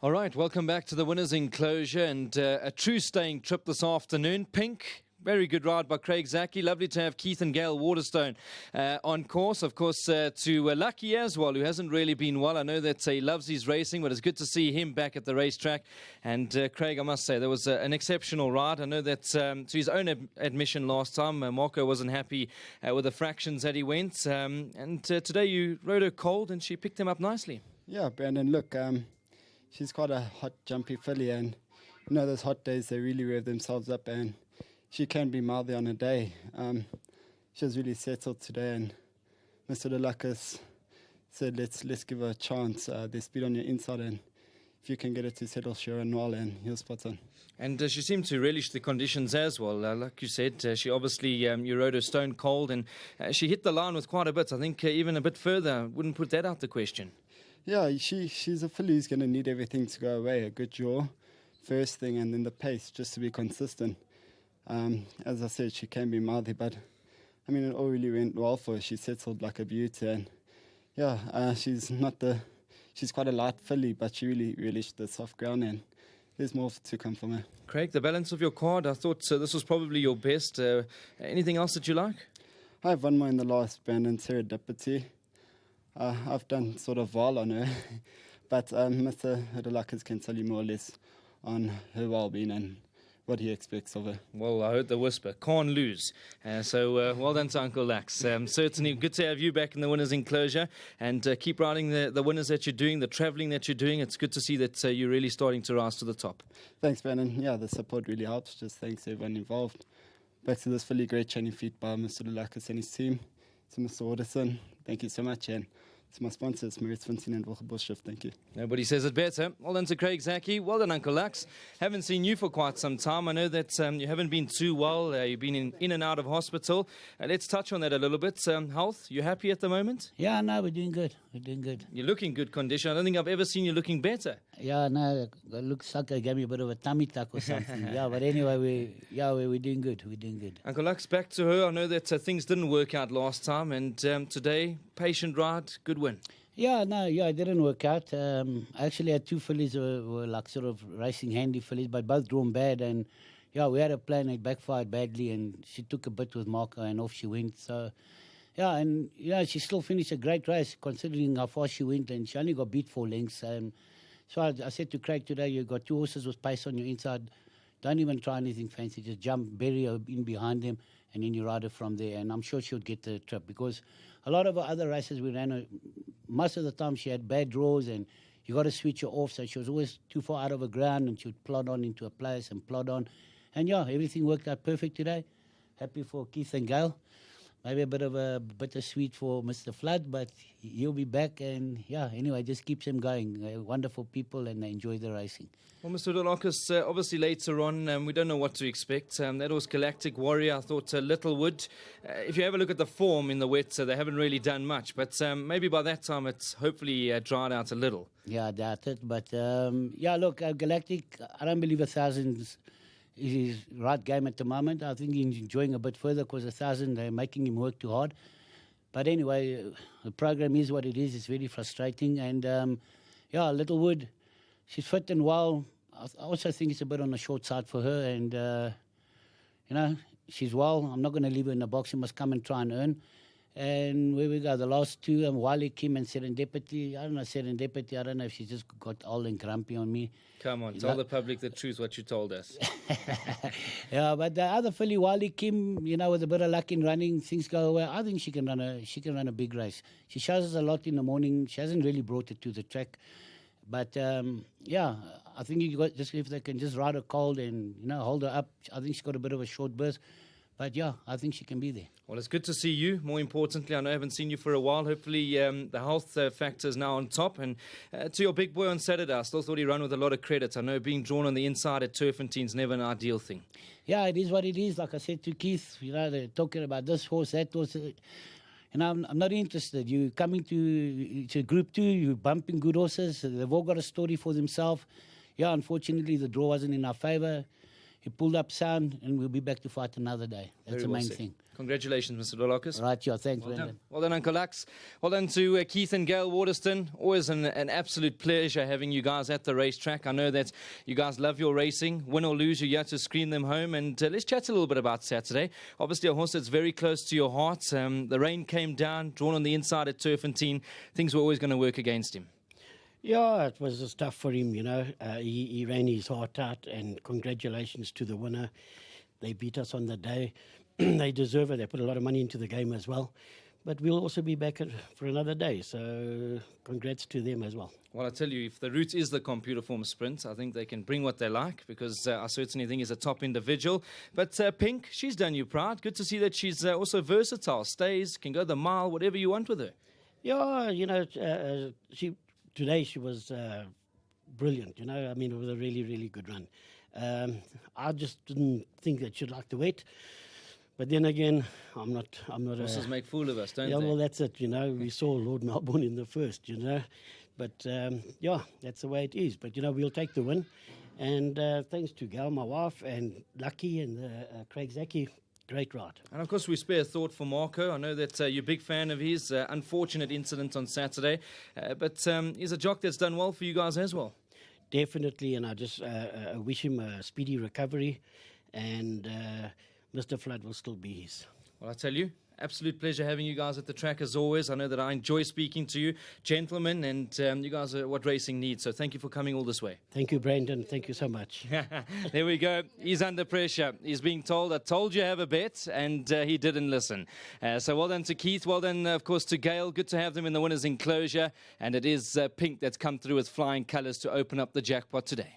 All right, welcome back to the winners' enclosure and a true staying trip this afternoon. Pink, very good ride by Craig Zaki. Lovely to have Keith and Gail Waterstone on course. Of course, to Lucky as well, who hasn't really been well. I know that he loves his racing, but it's good to see him back at the racetrack. And Craig, I must say, there was an exceptional ride. I know that to his own admission last time, Marco wasn't happy with the fractions that he went. And today you rode her cold and she picked him up nicely. Yeah, Brandon, look, she's quite a hot, jumpy filly, and you know those hot days, they really rev themselves up, and she can be mouthy on a day. She was really settled today, and Mr. DeLucas said, let's give her a chance. There's speed on your inside, and if you can get her to settle, she'll run well, and he'll spot on. And she seemed to relish the conditions as well. Like you said, she obviously, you rode her stone cold, and she hit the line with quite a bit. I think even a bit further. Wouldn't put that out the question. Yeah, she's a filly who's going to need everything to go away. A good jaw, first thing, and then the pace, just to be consistent. As I said, she can be mouthy, but I mean, it all really went well for her. She settled like a beauty, and yeah, she's quite a light filly, but she really relished the soft ground, and there's more to come from her. Craig, the balance of your card, I thought this was probably your best. Anything else that you like? I have one more in the last, Brandon, Serendipity. I've done sort of VAAL on her, but Mr. DeLucas can tell you more or less on her well-being and what he expects of her. Well, I heard the whisper, can't lose. So well done to Uncle Lax. Certainly good to have you back in the winners' enclosure, and keep riding the winners that you're doing, the travelling that you're doing. It's good to see that you're really starting to rise to the top. Thanks, Brandon. Yeah, the support really helps. Just thanks to everyone involved. Back to this fully great training feat by Mr. DeLucas and his team. To Mr. Waterson, thank you so much, and to my sponsors, Maritz Fontaine and Wilgebusch, thank you. Nobody says it better. Well done to Craig Zaki. Well done, Uncle Lux. Haven't seen you for quite some time. I know that you haven't been too well. You've been in and out of hospital. Let's touch on that a little bit. Health, you happy at the moment? Yeah, no, we're doing good. We're doing good. You look in good condition. I don't think I've ever seen you looking better. Yeah, no, it looks like I gave me a bit of a tummy tuck or something. Yeah, but anyway, we're doing good. We're doing good. Uncle Lux, back to her. I know that things didn't work out last time, and today, patient ride, good win. Yeah, it didn't work out. I actually had two fillies were like sort of racing handy fillies, but both drawn bad. And yeah, we had a plan, it backfired badly, and she took a bit with Marco, and off she went. So yeah, and she still finished a great race considering how far she went, and she only got beat 4 lengths. So I said to Craig today, you've got 2 horses with pace on your inside. Don't even try anything fancy. Just jump, bury her in behind them, and then you ride her from there. And I'm sure she'll get the trip, because a lot of her other races we ran her, most of the time she had bad draws, and you got to switch her off. So she was always too far out of the ground, and she would plod on into a place and plod on. And yeah, everything worked out perfect today. Happy for Keith and Gail. Maybe a bit of a bittersweet for Mr. Flood, but he'll be back. And yeah, anyway, just keeps him going. Wonderful people, and they enjoy the racing. Well, Mr. DeLucas, obviously later on, we don't know what to expect. That was Galactic Warrior. I thought Littlewood. If you have a look at the form in the wet, they haven't really done much. But maybe by that time it's hopefully dried out a little. Yeah, I doubt it. But yeah, look, Galactic, I don't believe 1,000 is his right game at the moment. I think he's enjoying a bit further, because 1,000, they're making him work too hard. But anyway, the program is what it is. It's very frustrating. And yeah, Littlewood, she's fit and well. I also think it's a bit on the short side for her. And, she's well. I'm not going to leave her in the box. She must come and try and earn. And where we go, the last 2, Wally, Kim and Serendipity. I don't know if she just got old and grumpy on me. Come on, tell the public the truth, what you told us. Yeah, but the other filly, Wally, Kim, with a bit of luck in running, things go away. I think she can run a big race. She shows us a lot in the morning. She hasn't really brought it to the track. But yeah, I think if they can just ride her cold and hold her up. I think she's got a bit of a short burst. But yeah, I think she can be there. Well, it's good to see you. More importantly, I know I haven't seen you for a while. Hopefully the health factor is now on top. And to your big boy on Saturday, I still thought he ran with a lot of credit. I know being drawn on the inside at Turfentine is never an ideal thing. Yeah, it is what it is. Like I said to Keith, they're talking about this horse, that horse. And I'm not interested. You coming to Group 2, you're bumping good horses. They've all got a story for themselves. Yeah, unfortunately, the draw wasn't in our favour. he pulled up sound, and we'll be back to fight another day. That's Very the well main said. thing. Congratulations, Mr. Dolokis. Right, yeah, thanks, Well Brendan. done. Well done, Uncle Lux. Well done to Keith and Gail Waterston. Always an absolute pleasure having you guys at the racetrack. I know that you guys love your racing. Win or lose, you're here to screen them home. And let's chat a little bit about Saturday. Obviously, a horse that's very close to your heart. The rain came down, drawn on the inside at Turfentine. Things were always going to work against him. Yeah, it was tough for him, you know. He ran his heart out, and congratulations to the winner. They beat us on the day. They deserve it. They put a lot of money into the game as well. But we'll also be back for another day, so congrats to them as well. Well, I tell you, if the route is the computer form sprint, I think they can bring what they like, because I certainly think he's a top individual. But Pink, she's done you proud. Good to see that she's also versatile, stays, can go the mile, whatever you want with her. Yeah, you know, today she was brilliant, you know. I mean, it was a really, really good run. I just didn't think that she'd like to wait. But then again, I'm not. Horses make fool of us, don't yeah, they? well, that's it. You know, we saw Lord Melbourne in the first. You know, but yeah, that's the way it is. But you know, we'll take the win, and thanks to Gal, my wife, and Lucky and Craig Zaki, great ride. And of course, we spare a thought for Marco. I know that you're a big fan of his. Unfortunate incident on Saturday, but he's a jock that's done well for you guys as well. Definitely, and I just wish him a speedy recovery, and Mr. Flood will still be his. Well, I tell you, absolute pleasure having you guys at the track as always. I know that I enjoy speaking to you, gentlemen, and you guys are what racing needs. So thank you for coming all this way. Thank you, Brandon. Thank you so much. There we go. He's under pressure. He's being told, I told you have a bet, and he didn't listen. So well done to Keith. Well done, of course, to Gail. Good to have them in the winner's enclosure. And it is Pink that's come through with flying colours to open up the jackpot today.